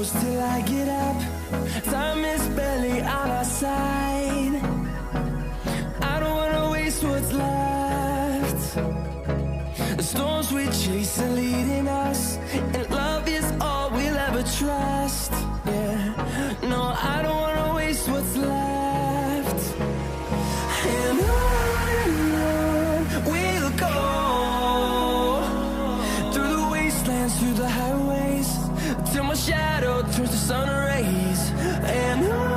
close till I get up. Time is barely on our side. I don't wanna waste what's left. The storms we chase are leading us, and love is all we'll ever trust. Yeah, no, I don't wanna waste what's left. And on we'll go, through the wastelands, through the highways, till my shadow turns to sun rays. And on